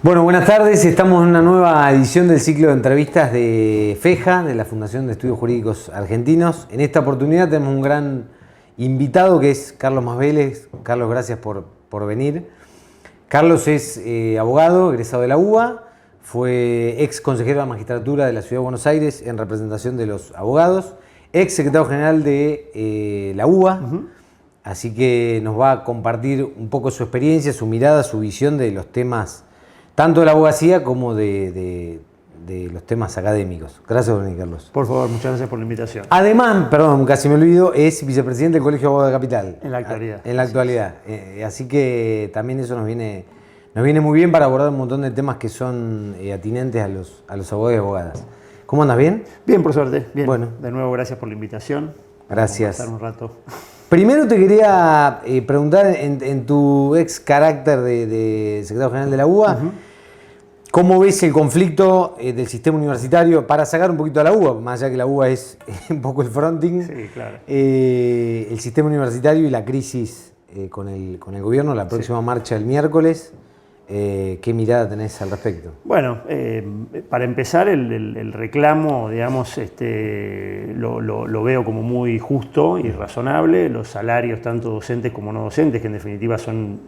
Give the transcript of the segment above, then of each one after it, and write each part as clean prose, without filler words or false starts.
Bueno, buenas tardes. Estamos en una nueva edición del ciclo de entrevistas de FEJA, de la Fundación de Estudios Jurídicos Argentinos. En esta oportunidad tenemos un gran invitado que es Carlos Masvélez. Carlos, gracias por venir. Carlos es abogado, egresado de la UBA, fue ex consejero de la magistratura de la Ciudad de Buenos Aires en representación de los abogados, ex secretario general de la UBA. Así que nos va a compartir un poco su experiencia, su mirada, su visión de los temas tanto de la abogacía como de los temas académicos. Gracias por venir, Carlos. Por favor, muchas gracias por la invitación. Además, perdón, casi me olvido, es vicepresidente del Colegio de Abogados de Capital. En la actualidad. En la actualidad. Así que también eso nos viene muy bien para abordar un montón de temas que son atinentes a los abogados y abogadas. ¿Cómo andas? ¿Bien? Bien, por suerte. Bien. Bueno. De nuevo, gracias por la invitación. Gracias. Vamos a pasar un rato. Primero te quería preguntar, en tu ex carácter de secretario general de la UBA, ¿cómo ves el conflicto del sistema universitario para sacar un poquito a la UBA, más allá que la UBA es un poco el fronting? Sí, claro. El sistema universitario y la crisis con el gobierno, la próxima marcha el miércoles. ¿Qué mirada tenés al respecto? Bueno, para empezar, el reclamo, digamos, lo veo como muy justo y razonable. Los salarios, tanto docentes como no docentes, que en definitiva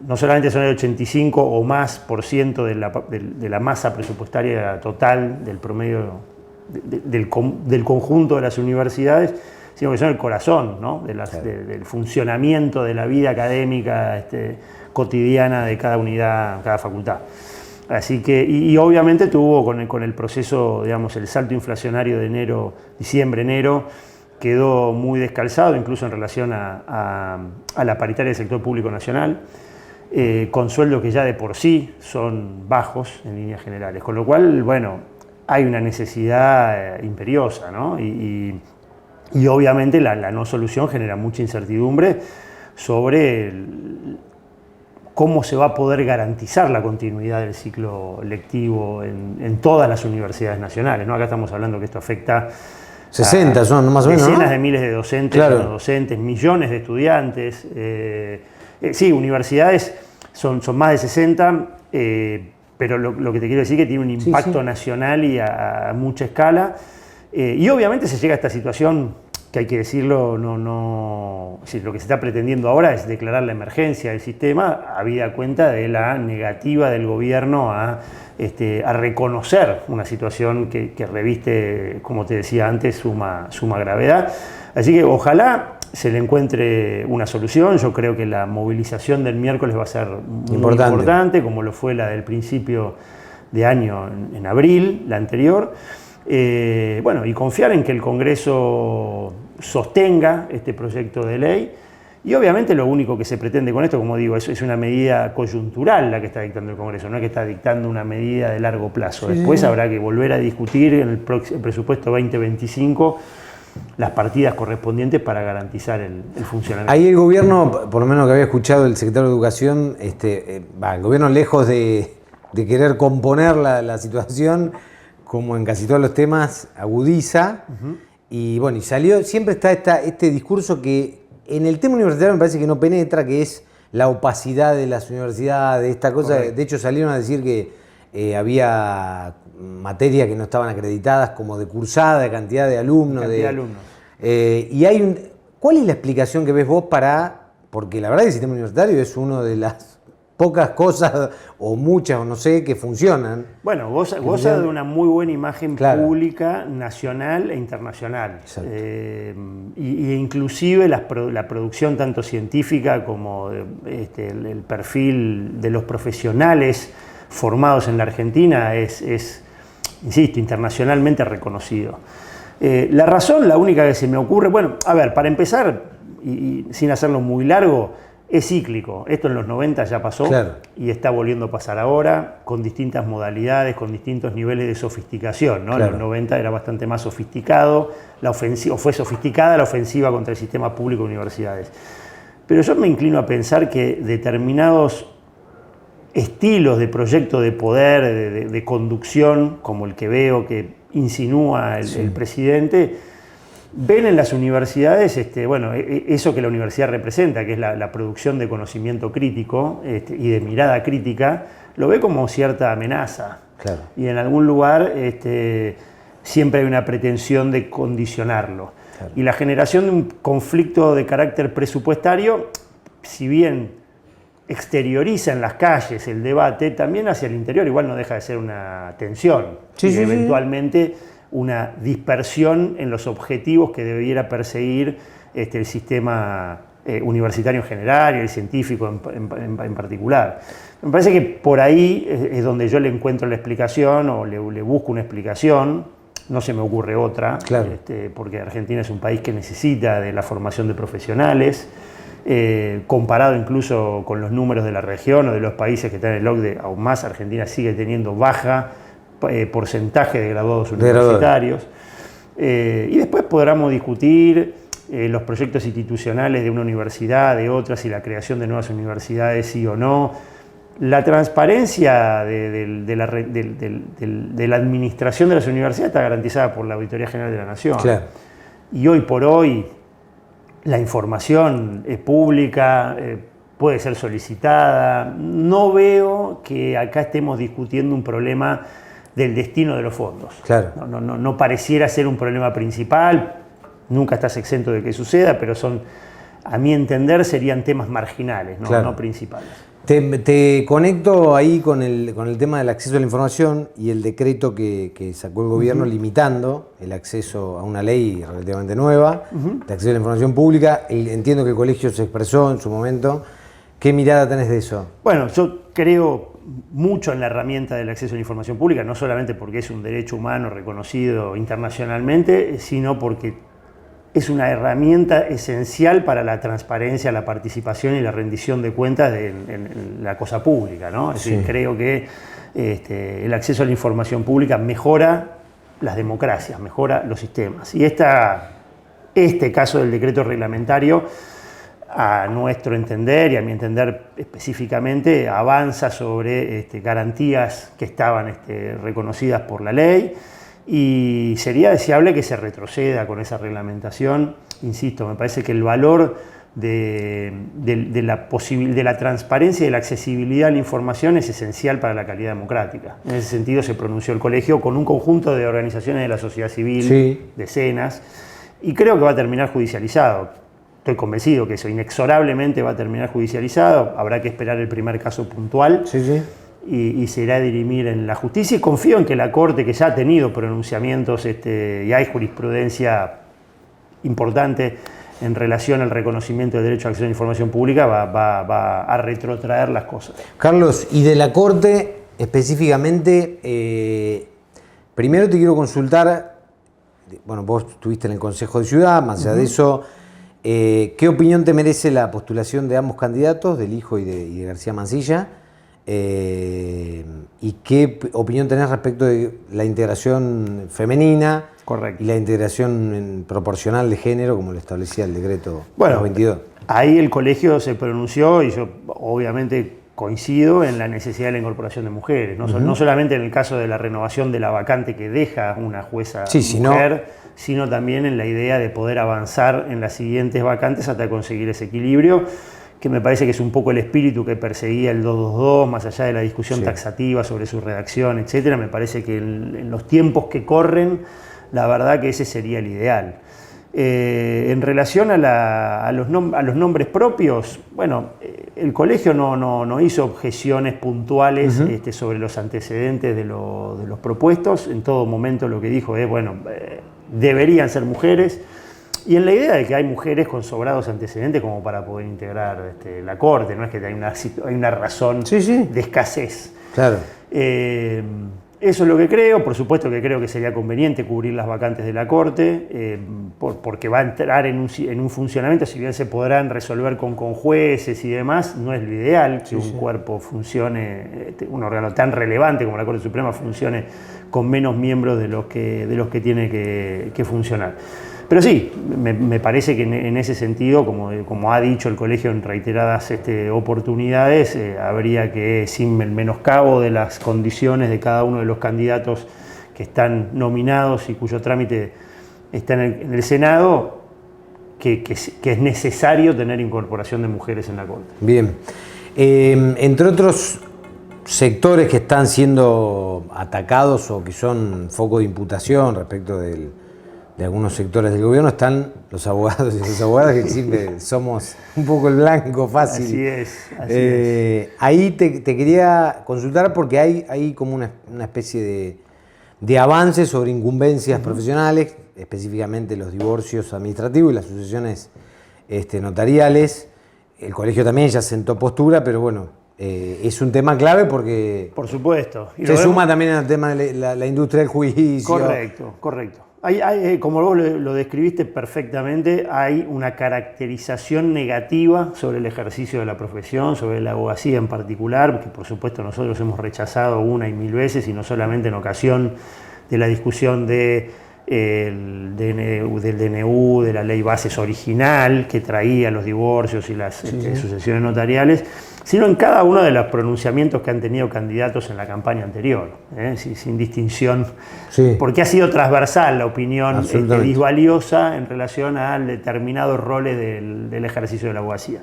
no solamente son el 85 o más por ciento de la masa presupuestaria total del promedio del conjunto de las universidades, sino que son el corazón, ¿no? Del funcionamiento de la vida académica cotidiana de cada unidad, cada facultad. Así que, y obviamente tuvo con el proceso, digamos, el salto inflacionario de diciembre-enero, quedó muy descalzado, incluso en relación a la paritaria del sector público nacional, con sueldos que ya de por sí son bajos en líneas generales. Con lo cual, bueno, hay una necesidad imperiosa, ¿no? Y obviamente la no solución genera mucha incertidumbre sobre cómo se va a poder garantizar la continuidad del ciclo lectivo en todas las universidades nacionales, ¿no? Acá estamos hablando que esto afecta 60 son más o menos, decenas ¿no? de miles de docentes, Claro. No docentes, millones de estudiantes. Sí, universidades son más de 60, pero lo que te quiero decir es que tiene un impacto nacional y a mucha escala. Y obviamente se llega a esta situación que, hay que decirlo, lo que se está pretendiendo ahora es declarar la emergencia del sistema, habida cuenta de la negativa del gobierno a reconocer una situación que reviste, como te decía antes, suma gravedad. Así que ojalá se le encuentre una solución. Yo creo que la movilización del miércoles va a ser muy importante, como lo fue la del principio de año en abril, la anterior. Bueno, y confiar en que el Congreso sostenga este proyecto de ley. Y obviamente lo único que se pretende con esto, como digo, es una medida coyuntural la que está dictando el Congreso, no es que está dictando una medida de largo plazo. Después habrá que volver a discutir en el presupuesto 2025 las partidas correspondientes para garantizar el funcionamiento. Ahí el gobierno, por lo menos que había escuchado el secretario de Educación, el gobierno, lejos de querer componer la situación, como en casi todos los temas, agudiza. Y bueno, y salió, siempre está este discurso que en el tema universitario me parece que no penetra, que es la opacidad de las universidades, esta cosa. Correcto. De hecho, salieron a decir que había materias que no estaban acreditadas como de cursada, de cantidad de alumnos. ¿Cuál es la explicación que ves vos porque la verdad que el sistema universitario es uno de las pocas cosas, o muchas, o no sé, que funcionan. Bueno, goza de una muy buena imagen pública, nacional e internacional. Y inclusive la producción tanto científica como el perfil de los profesionales formados en la Argentina es, insisto, internacionalmente reconocido. La razón, la única que se me ocurre, bueno, a ver, para empezar, y sin hacerlo muy largo, es cíclico. Esto en los 90 ya pasó, y está volviendo a pasar ahora, con distintas modalidades, con distintos niveles de sofisticación, ¿no? En los 90 era bastante más sofisticado, fue sofisticada la ofensiva contra el sistema público de universidades. Pero yo me inclino a pensar que determinados estilos de proyecto de poder, de conducción, como el que veo que insinúa el presidente, ven en las universidades, bueno, eso que la universidad representa, que es la producción de conocimiento crítico y de mirada crítica, lo ve como cierta amenaza. Claro. Y en algún lugar siempre hay una pretensión de condicionarlo. Claro. Y la generación de un conflicto de carácter presupuestario, si bien exterioriza en las calles el debate, también hacia el interior igual no deja de ser una tensión. Y eventualmente una dispersión en los objetivos que debiera perseguir el sistema universitario en general y el científico en particular. Me parece que por ahí es donde yo le encuentro la explicación o le busco una explicación. No se me ocurre otra, claro. Porque Argentina es un país que necesita de la formación de profesionales, comparado incluso con los números de la región o de los países que están en el OCDE, aún más Argentina sigue teniendo baja porcentaje de graduados universitarios. Y después podremos discutir los proyectos institucionales de una universidad, de otras, y la creación de nuevas universidades, sí o no. La transparencia de la administración de las universidades está garantizada por la Auditoría General de la Nación. Claro. Y hoy por hoy la información es pública, puede ser solicitada. No veo que acá estemos discutiendo un problema del destino de los fondos. Claro. No pareciera ser un problema principal, nunca estás exento de que suceda, pero a mi entender, serían temas marginales, claro. no principales. Te conecto ahí con el tema del acceso a la información y el decreto que sacó el gobierno limitando el acceso a una ley relativamente nueva, de acceso a la información pública. Entiendo que el colegio se expresó en su momento. ¿Qué mirada tenés de eso? Bueno, yo creo mucho en la herramienta del acceso a la información pública, no solamente porque es un derecho humano reconocido internacionalmente, sino porque es una herramienta esencial para la transparencia, la participación y la rendición de cuentas en la cosa pública, ¿no? Es decir, creo que el acceso a la información pública mejora las democracias, mejora los sistemas. Y este caso del decreto reglamentario, a nuestro entender y a mi entender específicamente, avanza sobre garantías que estaban reconocidas por la ley. Y sería deseable que se retroceda con esa reglamentación. Insisto, me parece que el valor de la transparencia y de la accesibilidad a la información es esencial para la calidad democrática. En ese sentido se pronunció el colegio con un conjunto de organizaciones de la sociedad civil, decenas, y creo que va a terminar judicializado. Estoy convencido que eso inexorablemente va a terminar judicializado. Habrá que esperar el primer caso puntual. Y se irá a dirimir en la justicia, y confío en que la Corte, que ya ha tenido pronunciamientos y hay jurisprudencia importante en relación al reconocimiento del derecho a acceso a la información pública, va a retrotraer las cosas. Carlos, y de la Corte específicamente, primero te quiero consultar, bueno, vos estuviste en el Consejo de Ciudad, más allá de eso, ¿qué opinión te merece la postulación de ambos candidatos, del hijo y de García Mansilla? ¿Y qué opinión tenés respecto de la integración femenina? Correcto. Y la integración proporcional de género, como lo establecía el decreto 22? Ahí el colegio se pronunció y yo obviamente coincido en la necesidad de la incorporación de mujeres, no solamente en el caso de la renovación de la vacante que deja una jueza mujer, sino también en la idea de poder avanzar en las siguientes vacantes hasta conseguir ese equilibrio, que me parece que es un poco el espíritu que perseguía el 222, más allá de la discusión taxativa sobre su redacción, etcétera. Me parece que en los tiempos que corren, la verdad que ese sería el ideal. En relación a los nombres propios, bueno, el colegio no hizo objeciones puntuales sobre los antecedentes de los propuestos. En todo momento lo que dijo es, bueno, deberían ser mujeres. Y en la idea de que hay mujeres con sobrados antecedentes como para poder integrar la Corte, no es que hay una razón de escasez. Claro. Eso es lo que creo. Por supuesto que creo que sería conveniente cubrir las vacantes de la Corte, porque va a entrar en un funcionamiento, si bien se podrán resolver con jueces y demás, no es lo ideal que un cuerpo funcione, un órgano tan relevante como la Corte Suprema funcione con menos miembros de los que tiene que funcionar. Pero sí, me parece que en ese sentido, como ha dicho el colegio en reiteradas oportunidades, habría que, sin el menoscabo de las condiciones de cada uno de los candidatos que están nominados y cuyo trámite está en el Senado, que es necesario tener incorporación de mujeres en la Corte. Bien. Entre otros sectores que están siendo atacados o que son foco de imputación respecto de algunos sectores del gobierno están los abogados y las abogadas, que siempre somos un poco el blanco fácil. Así es. Ahí te quería consultar porque hay como una especie de avances sobre incumbencias profesionales, específicamente los divorcios administrativos y las sucesiones notariales. El colegio también ya sentó postura, pero bueno, es un tema clave porque... Por supuesto. Y se suma también al tema de la industria del juicio. Correcto. Como vos lo describiste perfectamente, hay una caracterización negativa sobre el ejercicio de la profesión, sobre la abogacía en particular, que por supuesto nosotros hemos rechazado una y mil veces, y no solamente en ocasión de la discusión del DNU, de la ley bases original que traía los divorcios y las sucesiones notariales, sino en cada uno de los pronunciamientos que han tenido candidatos en la campaña anterior, sin distinción, porque ha sido transversal la opinión disvaliosa en relación a determinados roles del ejercicio de la abogacía.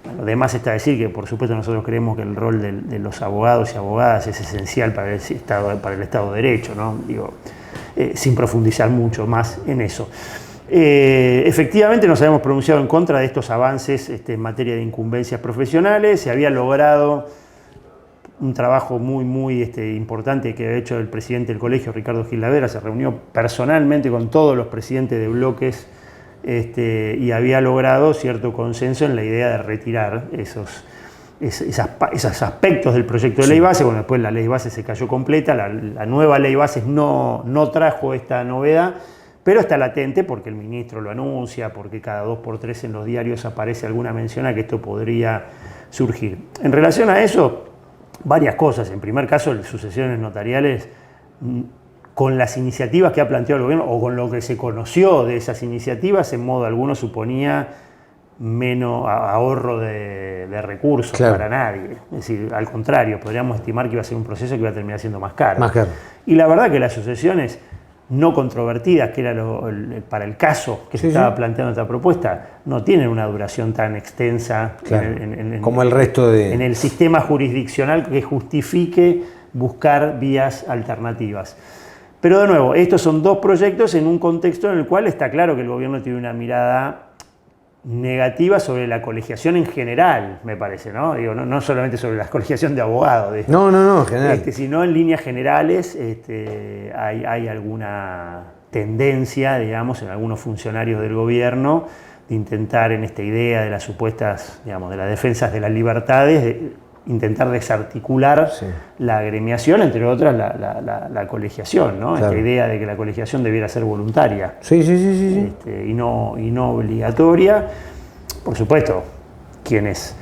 Bueno, además está decir que, por supuesto, nosotros creemos que el rol de los abogados y abogadas es esencial para el Estado de Derecho, ¿no? Sin profundizar mucho más en eso. Efectivamente nos habíamos pronunciado en contra de estos avances en materia de incumbencias profesionales. Se había logrado un trabajo muy importante que ha hecho el presidente del colegio, Ricardo Gil-Lavera. Se reunió personalmente con todos los presidentes de bloques y había logrado cierto consenso en la idea de retirar esos aspectos del proyecto de ley base. Bueno, después la ley base se cayó completa, la nueva ley base no trajo esta novedad, pero está latente porque el ministro lo anuncia, porque cada 2 por 3 en los diarios aparece alguna mención a que esto podría surgir. En relación a eso, varias cosas. En primer caso, las sucesiones notariales, con las iniciativas que ha planteado el gobierno, o con lo que se conoció de esas iniciativas, en modo alguno suponía menos ahorro de recursos para nadie. Es decir, al contrario, podríamos estimar que iba a ser un proceso que iba a terminar siendo más caro. Y la verdad que las sucesiones no controvertidas, que era para el caso que se estaba planteando esta propuesta, no tienen una duración tan extensa como el resto en el sistema jurisdiccional que justifique buscar vías alternativas. Pero de nuevo, estos son 2 proyectos en un contexto en el cual está claro que el gobierno tiene una mirada negativa sobre la colegiación en general, me parece, ¿no? No solamente sobre la colegiación de abogados, en general. Sino en líneas generales hay alguna tendencia, digamos, en algunos funcionarios del gobierno de intentar, en esta idea de las supuestas, digamos, de las defensas de las libertades, de intentar desarticular la agremiación, entre otras la colegiación, ¿no? Esta idea de que la colegiación debiera ser voluntaria y no obligatoria. Por supuesto, quienes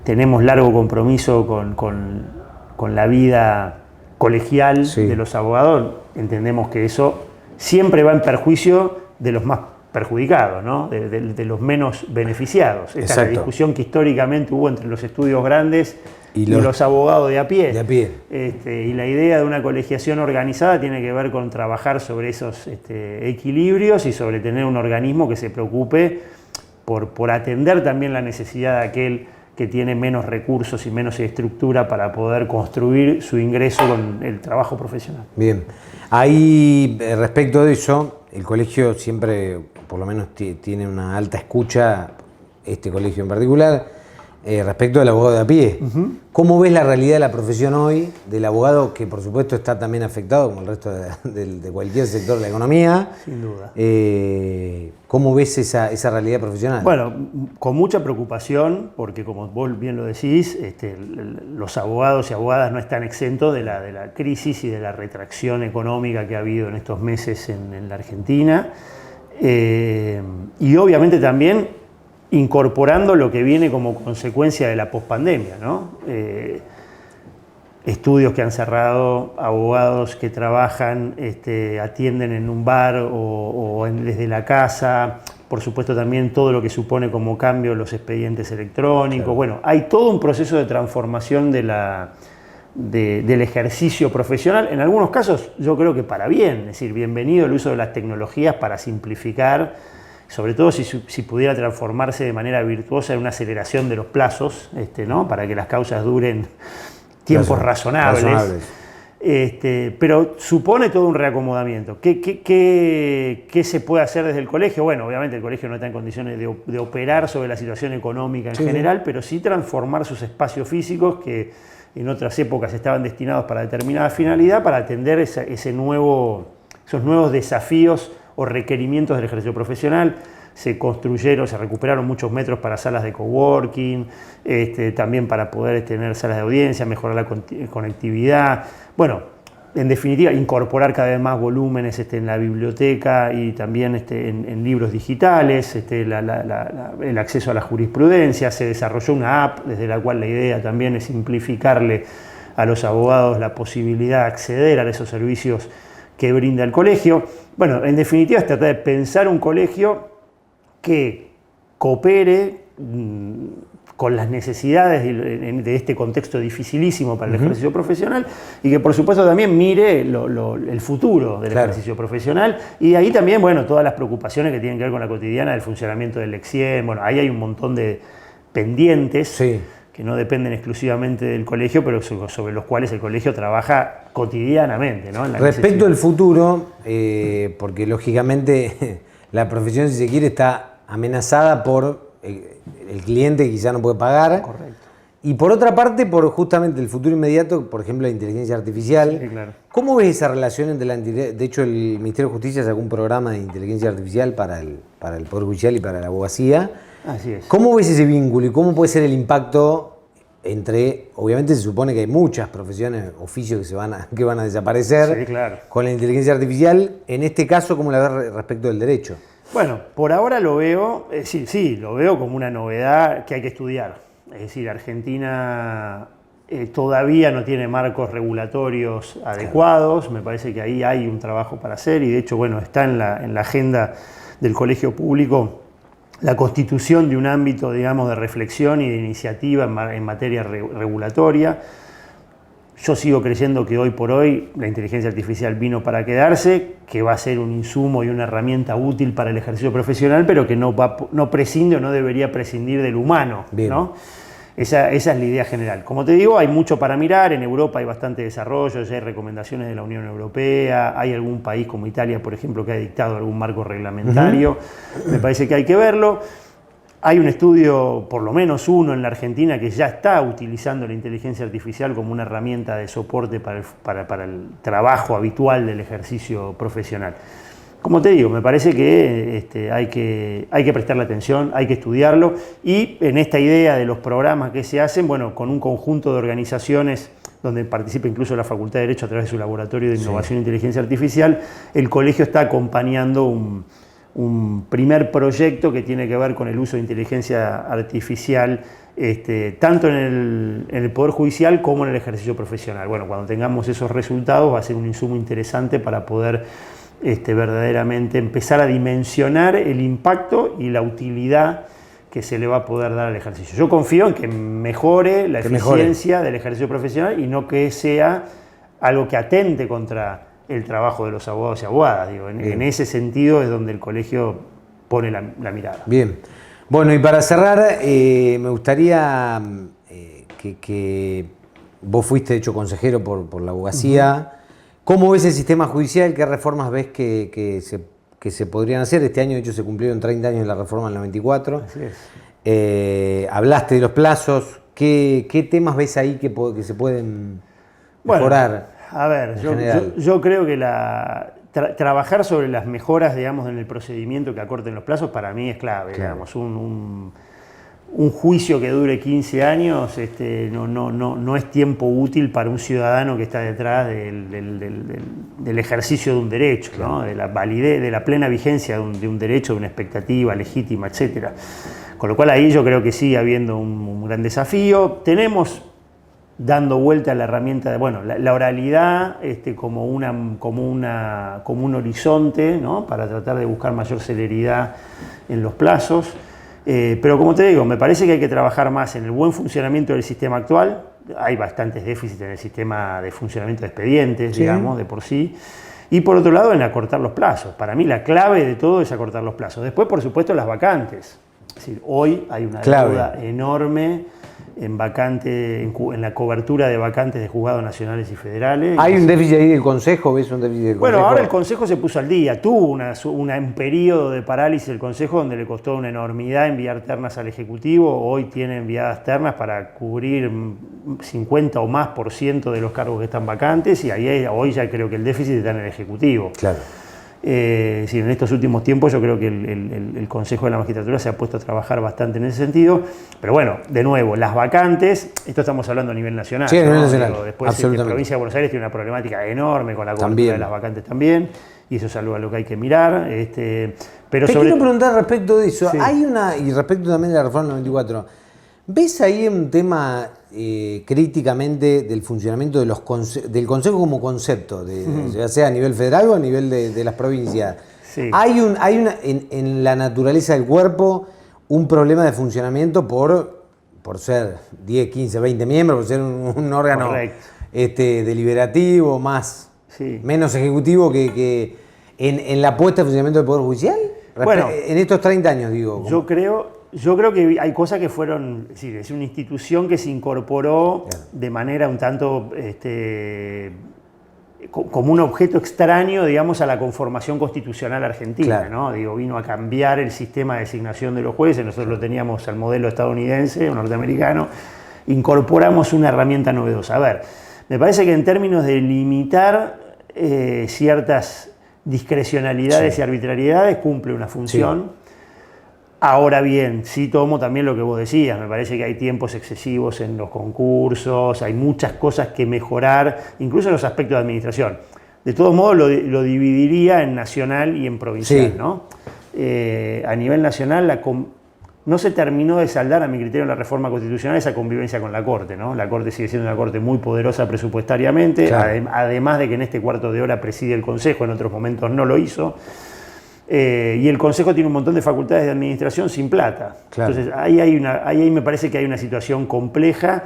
tenemos largo compromiso con la vida colegial de los abogados, entendemos que eso siempre va en perjuicio de los más perjudicados, ¿no? de los menos beneficiados. Esta es la discusión que históricamente hubo entre los estudios grandes y los abogados de a pie. Y la idea de una colegiación organizada tiene que ver con trabajar sobre esos equilibrios y sobre tener un organismo que se preocupe por atender también la necesidad de aquel que tiene menos recursos y menos estructura para poder construir su ingreso con el trabajo profesional. Bien. Ahí, respecto de eso, el colegio siempre, por lo menos, tiene una alta escucha, este colegio en particular, respecto del abogado de a pie. ¿Cómo ves la realidad de la profesión hoy, del abogado que por supuesto está también afectado, como el resto de cualquier sector de la economía? Sin duda. ¿Cómo ves esa realidad profesional? Bueno, con mucha preocupación, porque como vos bien lo decís, los abogados y abogadas no están exentos de la crisis y de la retracción económica que ha habido en estos meses en la Argentina. Y obviamente también incorporando lo que viene como consecuencia de la pospandemia, ¿no? Estudios que han cerrado, abogados que trabajan, atienden en un bar o desde la casa, por supuesto también todo lo que supone como cambio los expedientes electrónicos. Bueno, hay todo un proceso de transformación de del ejercicio profesional. En algunos casos yo creo que para bien, es decir, bienvenido el uso de las tecnologías para simplificar, sobre todo si pudiera transformarse de manera virtuosa en una aceleración de los plazos, ¿no? Para que las causas duren tiempos razonables. Pero supone todo un reacomodamiento. ¿Qué se puede hacer desde el colegio? Bueno, obviamente el colegio no está en condiciones de operar sobre la situación económica en general, pero sí transformar sus espacios físicos que en otras épocas estaban destinados para determinada finalidad, para atender esos nuevos desafíos o requerimientos del ejercicio profesional. Se recuperaron muchos metros para salas de coworking, también para poder tener salas de audiencia, mejorar la conectividad. Bueno, en definitiva, incorporar cada vez más volúmenes en la biblioteca y también en libros digitales, el acceso a la jurisprudencia. Se desarrolló una app desde la cual la idea también es simplificarle a los abogados la posibilidad de acceder a esos servicios que brinda el colegio. Bueno, en definitiva, es tratar de pensar un colegio que coopere con las necesidades de este contexto dificilísimo para el ejercicio profesional y que por supuesto también mire el futuro del ejercicio profesional y ahí también, bueno, todas las preocupaciones que tienen que ver con la cotidiana del funcionamiento del EXIEM. Bueno, ahí hay un montón de pendientes que no dependen exclusivamente del colegio, pero sobre los cuales el colegio trabaja cotidianamente, ¿no? Respecto al futuro, porque lógicamente la profesión, si se quiere, está amenazada por el cliente que quizá no puede pagar. Correcto. Y por otra parte, por justamente el futuro inmediato, por ejemplo, la inteligencia artificial. Sí, claro. ¿Cómo ves esa relación entre de hecho, el Ministerio de Justicia sacó un programa de inteligencia artificial para el Poder Judicial y para la abogacía? Así es. ¿Cómo ves ese vínculo y cómo puede ser el impacto entre, obviamente se supone que hay muchas profesiones, oficios que van a desaparecer con la inteligencia artificial? En este caso, ¿cómo la ves respecto del derecho? Bueno, por ahora lo veo, lo veo como una novedad que hay que estudiar. Es decir, Argentina todavía no tiene marcos regulatorios adecuados. Me parece que ahí hay un trabajo para hacer y de hecho, bueno, está en la agenda del colegio público la constitución de un ámbito, digamos, de reflexión y de iniciativa en materia regulatoria. Yo sigo creyendo que hoy por hoy la inteligencia artificial vino para quedarse, que va a ser un insumo y una herramienta útil para el ejercicio profesional, pero que no prescinde o no debería prescindir del humano, ¿no? Esa es la idea general. Como te digo, hay mucho para mirar. En Europa hay bastante desarrollo, ya hay recomendaciones de la Unión Europea, hay algún país como Italia, por ejemplo, que ha dictado algún marco reglamentario. Me parece que hay que verlo. Hay un estudio, por lo menos uno en la Argentina, que ya está utilizando la inteligencia artificial como una herramienta de soporte para el trabajo habitual del ejercicio profesional. Como te digo, me parece que hay que prestarle atención, hay que estudiarlo y en esta idea de los programas que se hacen, bueno, con un conjunto de organizaciones donde participa incluso la Facultad de Derecho a través de su laboratorio de innovación e inteligencia artificial, el colegio está acompañando un primer proyecto que tiene que ver con el uso de inteligencia artificial tanto en el Poder Judicial como en el ejercicio profesional. Bueno, cuando tengamos esos resultados va a ser un insumo interesante para poder verdaderamente empezar a dimensionar el impacto y la utilidad que se le va a poder dar al ejercicio. Yo confío en que mejore la eficiencia del ejercicio profesional y no que sea algo que atente contra el trabajo de los abogados y abogadas. Digo, en ese sentido es donde el colegio pone la mirada. Bien. Bueno, y para cerrar, me gustaría que vos fuiste hecho consejero por la abogacía. ¿Cómo ves el sistema judicial? ¿Qué reformas ves que se podrían hacer? Este año, de hecho, se cumplieron 30 años de la reforma del 94. Así es. Hablaste de los plazos. ¿Qué temas ves ahí que se pueden mejorar? A ver, yo creo que trabajar sobre las mejoras, digamos, en el procedimiento que acorten los plazos, para mí es clave. Claro. Digamos, un juicio que dure 15 años no es tiempo útil para un ciudadano que está detrás del ejercicio de un derecho, ¿no? De la validez, de la plena vigencia de un derecho, de una expectativa legítima, etc. Con lo cual ahí yo creo que sigue habiendo un gran desafío. Tenemos dando vuelta a la herramienta de, bueno, la oralidad como un horizonte, ¿no? Para tratar de buscar mayor celeridad en los plazos. Pero como te digo, me parece que hay que trabajar más en el buen funcionamiento del sistema actual. Hay bastantes déficits en el sistema de funcionamiento de expedientes, digamos, de por sí. Y por otro lado, en acortar los plazos. Para mí la clave de todo es acortar los plazos. Después, por supuesto, las vacantes. Es decir, hoy hay una deuda enorme en la cobertura de vacantes de juzgados nacionales y federales. ¿Hay un déficit ahí del Consejo? ¿Ves un déficit del Consejo? Bueno, ahora el Consejo se puso al día. Tuvo un periodo de parálisis del Consejo donde le costó una enormidad enviar ternas al Ejecutivo. Hoy tiene enviadas ternas para cubrir 50 o más % de los cargos que están vacantes y hoy ya creo que el déficit está en el Ejecutivo. Claro. Sí, en estos últimos tiempos yo creo que el Consejo de la Magistratura se ha puesto a trabajar bastante en ese sentido, pero bueno, de nuevo, las vacantes, esto estamos hablando a nivel nacional. Sí, a nivel nacional, después la provincia de Buenos Aires tiene una problemática enorme con la cobertura de las vacantes también, y eso es algo a lo que hay que mirar. Pero quiero preguntar respecto de eso, y respecto también de la reforma 94, ¿ves ahí un tema críticamente del funcionamiento del Consejo como concepto, ya sea a nivel federal o a nivel de las provincias? Sí. ¿Hay en la naturaleza del cuerpo un problema de funcionamiento por ser 10, 15, 20 miembros, por ser un órgano deliberativo, menos ejecutivo que en la puesta de funcionamiento del Poder Judicial? Bueno, en estos 30 años, digo. Yo creo que hay cosas que fueron, es una institución que se incorporó de manera un tanto como un objeto extraño, digamos, a la conformación constitucional argentina, ¿no? Vino a cambiar el sistema de designación de los jueces, nosotros lo teníamos al modelo estadounidense o norteamericano, incorporamos una herramienta novedosa. A ver, me parece que en términos de limitar ciertas discrecionalidades y arbitrariedades cumple una función. Ahora bien, sí tomo también lo que vos decías, me parece que hay tiempos excesivos en los concursos, hay muchas cosas que mejorar, incluso en los aspectos de administración. De todos modos lo dividiría en nacional y en provincial, ¿no? A nivel nacional no se terminó de saldar, a mi criterio, en la reforma constitucional esa convivencia con la Corte, ¿no? La Corte sigue siendo una Corte muy poderosa presupuestariamente, además de que en este cuarto de hora preside el Consejo, en otros momentos no lo hizo. Y el Consejo tiene un montón de facultades de administración sin plata. Entonces ahí me parece que hay una situación compleja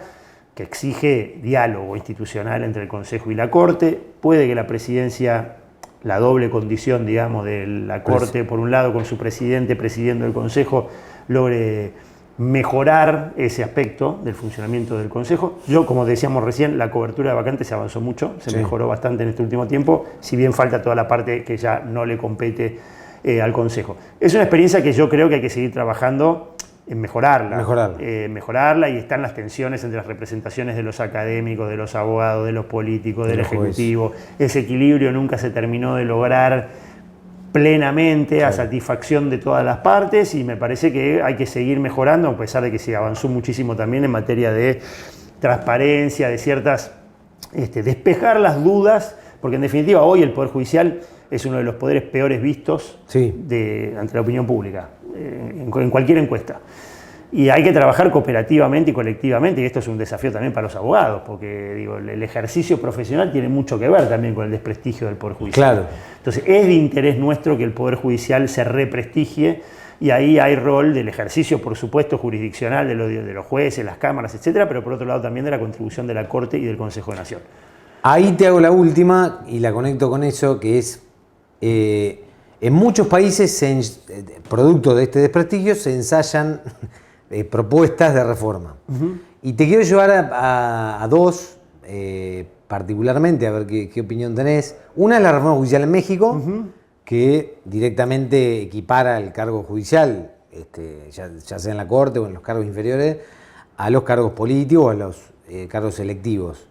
que exige diálogo institucional entre el Consejo y la Corte. Puede que la presidencia, la doble condición, digamos, de la Corte, por un lado, con su presidente presidiendo el Consejo, logre mejorar ese aspecto del funcionamiento del Consejo. Yo, como decíamos recién, la cobertura de vacantes se avanzó mucho, se mejoró bastante en este último tiempo, si bien falta toda la parte que ya no le compete al Consejo. Es una experiencia que yo creo que hay que seguir trabajando en mejorarla, y están las tensiones entre las representaciones de los académicos, de los abogados, de los políticos, del Ejecutivo. Ese equilibrio nunca se terminó de lograr plenamente a satisfacción de todas las partes, y me parece que hay que seguir mejorando, a pesar de que se avanzó muchísimo también en materia de transparencia, de ciertas, despejar las dudas, porque en definitiva hoy el Poder Judicial es uno de los poderes peores vistos ante la opinión pública, en cualquier encuesta. Y hay que trabajar cooperativamente y colectivamente, y esto es un desafío también para los abogados, porque el ejercicio profesional tiene mucho que ver también con el desprestigio del Poder Judicial. Claro. Entonces es de interés nuestro que el Poder Judicial se represtigie, y ahí hay rol del ejercicio, por supuesto, jurisdiccional de los jueces, las cámaras, etcétera, pero por otro lado también de la contribución de la Corte y del Consejo de Nación. Ahí te hago la última y la conecto con eso, que es, en muchos países, producto de este desprestigio, se ensayan propuestas de reforma. Y te quiero llevar a dos, particularmente, a ver qué opinión tenés. Una es la reforma judicial en México, que directamente equipara el cargo judicial, ya sea en la Corte o en los cargos inferiores, a los cargos políticos o a los cargos electivos.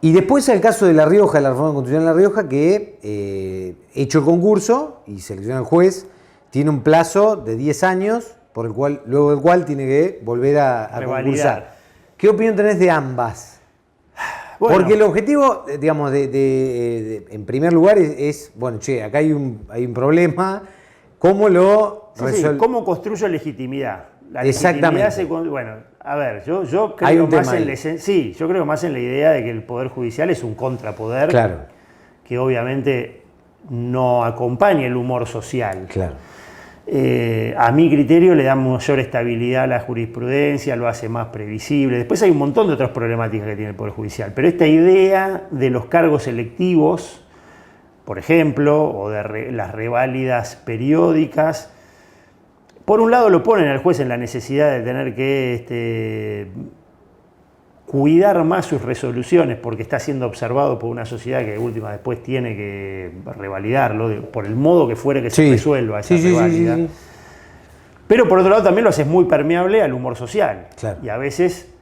Y después el caso de La Rioja, la reforma constitucional de La Rioja, que hecho el concurso y selecciona al juez, tiene un plazo de 10 años, luego del cual tiene que volver a concursar. ¿Qué opinión tenés de ambas? Bueno. Porque el objetivo, digamos, en primer lugar es bueno, acá hay un problema, ¿cómo lo resuelve? ¿Cómo construyo legitimidad? La Exactamente. legitimidad bueno, a ver, yo creo más en la idea de que el Poder Judicial es un contrapoder que obviamente no acompaña el humor social. Claro. A mi criterio le da mayor estabilidad a la jurisprudencia, lo hace más previsible. Después hay un montón de otras problemáticas que tiene el Poder Judicial, pero esta idea de los cargos selectivos, por ejemplo, o de las reválidas periódicas, por un lado lo ponen al juez en la necesidad de tener que cuidar más sus resoluciones porque está siendo observado por una sociedad que de última después tiene que revalidarlo, por el modo que fuere que se resuelva esa reválida. Sí. Pero por otro lado también lo haces muy permeable al humor social. Claro. Y a veces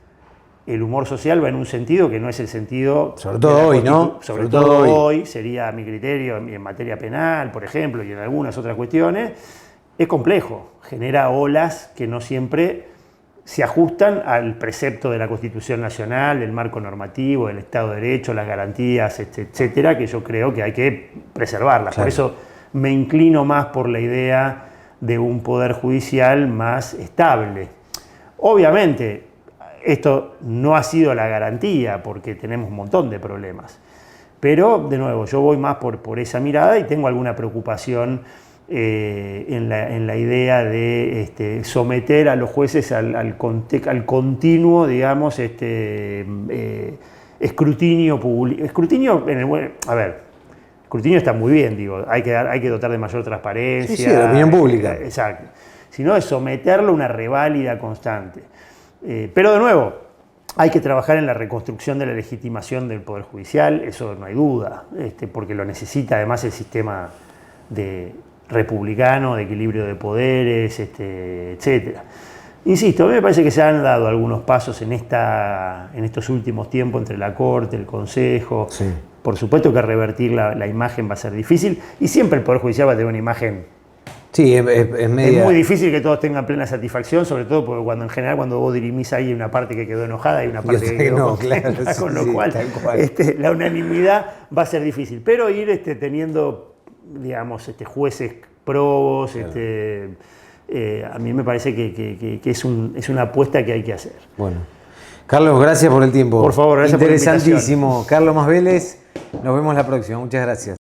el humor social va en un sentido que no es el sentido... Sobre todo hoy, ¿no? Sobre todo hoy, sería a mi criterio en materia penal, por ejemplo, y en algunas otras cuestiones. Es complejo, genera olas que no siempre se ajustan al precepto de la Constitución Nacional, del marco normativo, del Estado de Derecho, las garantías, etcétera, que yo creo que hay que preservarlas. Claro. Por eso me inclino más por la idea de un poder judicial más estable. Obviamente, esto no ha sido la garantía porque tenemos un montón de problemas. Pero, de nuevo, yo voy más por esa mirada y tengo alguna preocupación en la idea de someter a los jueces al continuo, digamos, escrutinio público. Escrutinio, escrutinio está muy bien, digo, hay que dotar de mayor transparencia. Sí, de la opinión pública. Exacto. Sino es someterlo a una reválida constante. Pero de nuevo, hay que trabajar en la reconstrucción de la legitimación del Poder Judicial, eso no hay duda, porque lo necesita además el sistema republicano, de equilibrio de poderes, etcétera. Insisto, a mí me parece que se han dado algunos pasos en estos últimos tiempos entre la Corte, el Consejo. Sí. Por supuesto que revertir la imagen va a ser difícil y siempre el Poder Judicial va a tener una imagen. Sí, es muy difícil que todos tengan plena satisfacción, sobre todo porque en general cuando vos dirimís ahí hay una parte que quedó enojada y una parte que quedó contenta, claro, con lo cual la unanimidad va a ser difícil. Pero ir teniendo, digamos, jueces probos, claro. A mí me parece que es una apuesta que hay que hacer. Bueno, Carlos, gracias por el tiempo. Por favor, gracias por la invitación. Interesantísimo. Carlos Mas Vélez, nos vemos la próxima. Muchas gracias.